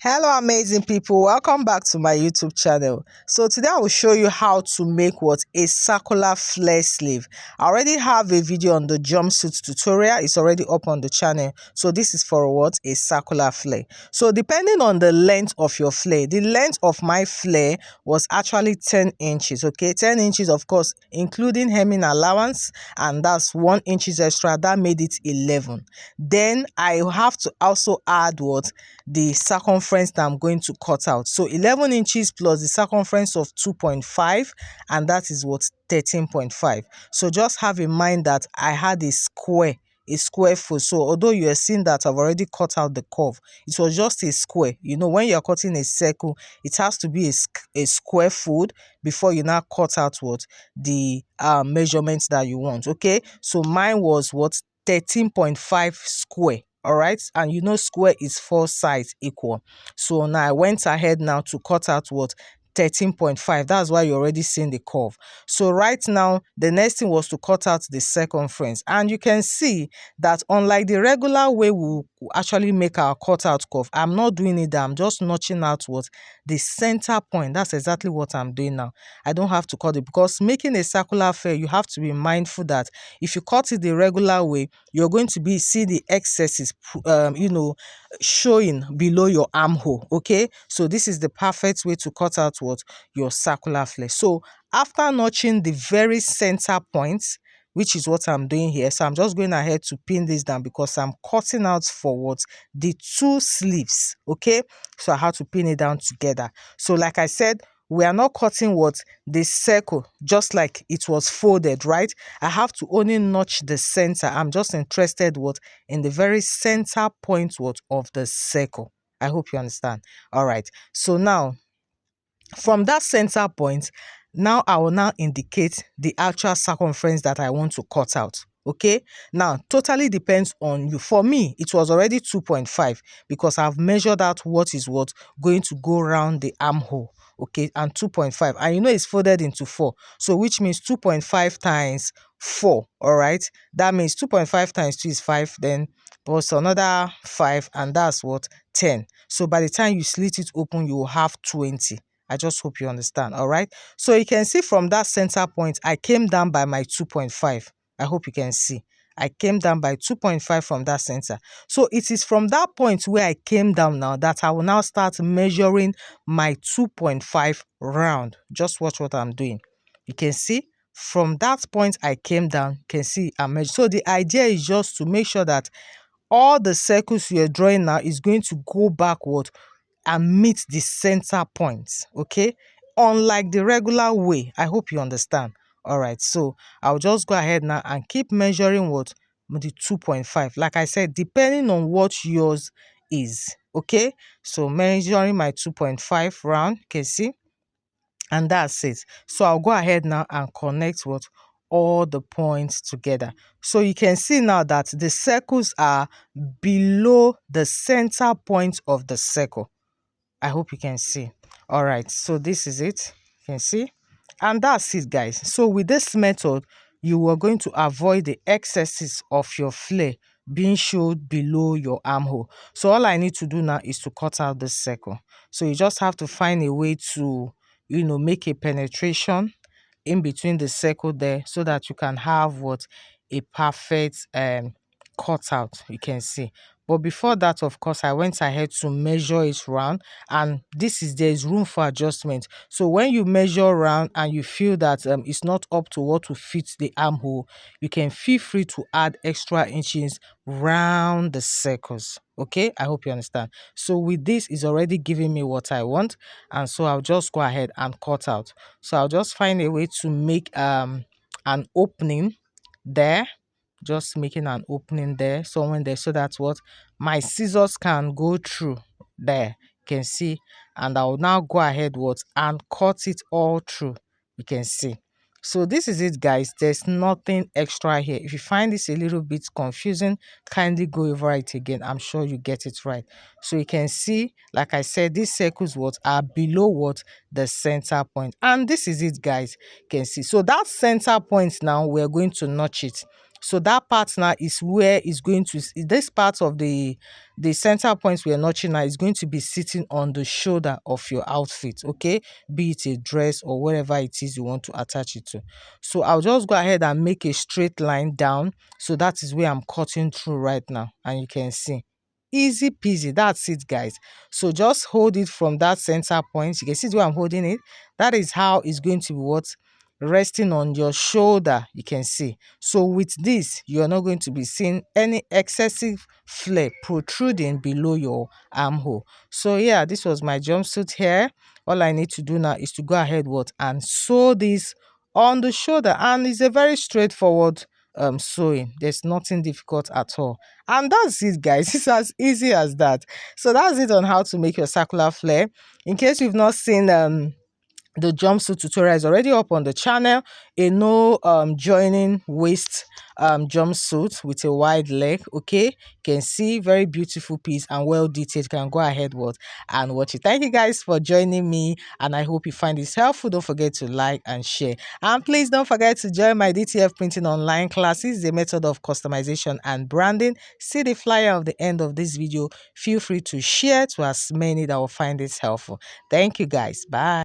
Hello amazing people, welcome back to my YouTube channel. So today I will show you how to make a circular flare sleeve. I already have a video on the jumpsuit tutorial. It's already up on the channel. So this is for a circular flare. So depending on the length of your flare, the length of my flare was actually 10 inches. Okay, 10 inches, of course, including hemming allowance, and that's 1 inch extra. That made it 11. Then I have to also add the circumference that I'm going to cut out. So 11 inches plus the circumference of 2.5, and that is 13.5. So just have in mind that I had a square foot. So although you are seeing that I've already cut out the curve, it was just a square. You know, when you're cutting a circle, it has to be a square foot before you now cut out the measurements that you want. Okay, so mine was 13.5 square. All right, and you know square is 4 sides equal. So now I went ahead now to cut out 13.5. That's why you're already seeing the curve. So right now the next thing was to cut out the circumference, and you can see that unlike the regular way we actually make our cutout curve, I'm not doing it. I'm just notching out the center point. That's exactly what I'm doing now. I don't have to cut it, because making a circular flare, you have to be mindful that if you cut it the regular way, you're going to see the excesses showing below your armhole. Okay, so this is the perfect way to cut out your circular flare. So after notching the very center point, which is what I'm doing here, so I'm just going ahead to pin this down because I'm cutting out for the 2 sleeves. Okay, so I have to pin it down together. So like I said, we are not cutting the circle just like it was folded, right? I have to only notch the center. I'm just interested in the very center point of the circle. I hope you understand. All right, so now from that center point, now I will now indicate the actual circumference that I want to cut out. Okay, now totally depends on you. For me, it was already 2.5 because I've measured out what is going to go around the armhole. Okay, and 2.5, and you know it's folded into 4, so which means 2.5 times 4. All right, that means 2.5 times 2 is 5, then plus another 5, and that's 10. So by the time you slit it open, you will have 20. I just hope you understand. All right, so you can see from that center point I came down by my 2.5. I hope you can see I came down by 2.5 from that center. So it is from that point where I came down now that I will now start measuring my 2.5 round. Just watch what I'm doing. You can see from that point I came down, you can see I measured. So the idea is just to make sure that all the circles you're drawing now is going to go backward and meet the center point. Okay, unlike the regular way. I hope you understand. All right, so I'll just go ahead now and keep measuring the 2.5. Like I said, depending on what yours is. Okay, so measuring my 2.5 round, you can see, and that's it. So I'll go ahead now and connect all the points together. So you can see now that the circles are below the center point of the circle. I hope you can see. All right, so this is it. You can see, and that's it, guys. So with this method, you are going to avoid the excesses of your flare being showed below your armhole. So all I need to do now is to cut out the circle. So you just have to find a way to make a penetration in between the circle there, so that you can have a perfect cutout. You can see. But before that, of course, I went ahead to measure it round, and there's room for adjustment. So when you measure round and you feel that it's not up to what to fit the armhole, you can feel free to add extra inches round the circles. Okay, I hope you understand. So with this, is already giving me what I want, and so I'll just go ahead and cut out. So I'll just find a way to make an opening there, just making an opening there, somewhere there, so that's my scissors can go through there. You can see, and I'll now go ahead and cut it all through. You can see. So this is it, guys. There's nothing extra here. If you find this a little bit confusing, kindly go over it again. I'm sure you get it right. So you can see, like I said, these circles are below the center point, and this is it, guys. You can see. So that center point now, we're going to notch it. So that part now is where is going to, this part of the center points we are notching now is going to be sitting on the shoulder of your outfit, okay, be it a dress or whatever it is you want to attach it to. So I'll just go ahead and make a straight line down. So that is where I'm cutting through right now, and you can see, easy peasy, that's it guys. So just hold it from that center point. You can see where I'm holding it. That is how it's going to be what, resting on your shoulder, you can see. So with this, you're not going to be seeing any excessive flare protruding below your armhole. So yeah, this was my jumpsuit here. All I need to do now is to go ahead and sew this on the shoulder, and it's a very straightforward sewing. There's nothing difficult at all, and that's it guys. It's as easy as that. So that's it on how to make your circular flare. In case you've not seen the jumpsuit tutorial, is already up on the channel. A no joining waist jumpsuit with a wide leg, okay, you can see, very beautiful piece and well detailed. You can go ahead and watch it. Thank you guys for joining me, and I hope you find this helpful. Don't forget to like and share, and please don't forget to join my DTF printing online classes, the method of customization and branding. See the flyer of the end of this video. Feel free to share to as many that will find this helpful. Thank you guys. Bye.